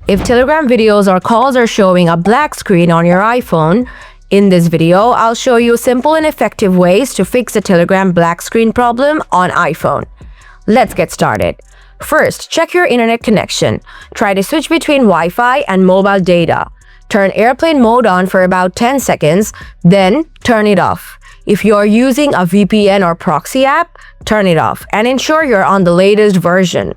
If Telegram videos or calls are showing a black screen on your iPhone, in this video, I'll show you simple and effective ways to fix the Telegram black screen problem on iPhone. Let's get started. First, check your internet connection. Try to switch between Wi-Fi and mobile data. Turn airplane mode on for about 10 seconds, then turn it off. If you're using a VPN or proxy app, turn it off and ensure you're on the latest version.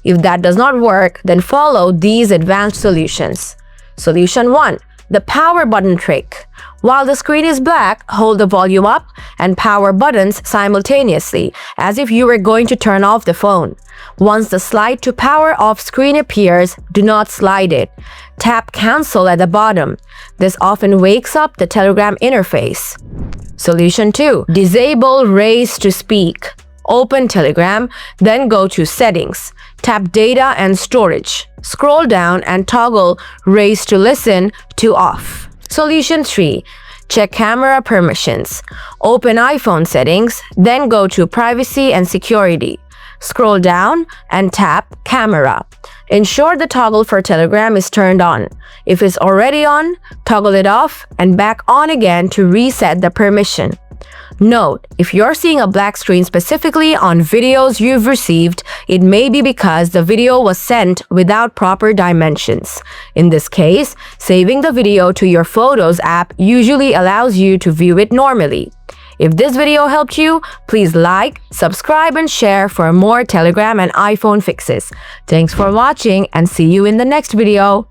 If that does not work, then follow these advanced solutions. Solution 1. The power button trick. While the screen is black, hold the volume up and power buttons simultaneously, as if you were going to turn off the phone. Once the slide to power off screen appears, do not slide it. Tap cancel at the bottom. This often wakes up the Telegram interface. Solution 2. Disable raise to speak. Open Telegram, then go to Settings. Tap Data and Storage. Scroll down and toggle Raise to Listen to off. Solution 3. Check camera permissions. Open iPhone settings, then go to Privacy and Security. Scroll down and tap Camera. Ensure the toggle for Telegram is turned on. If it's already on, toggle it off and back on again to reset the permission. Note, if you're seeing a black screen specifically on videos you've received, it may be because the video was sent without proper dimensions. In this case, saving the video to your Photos app usually allows you to view it normally. If this video helped you, please like, subscribe, and share for more Telegram and iPhone fixes. Thanks for watching and see you in the next video.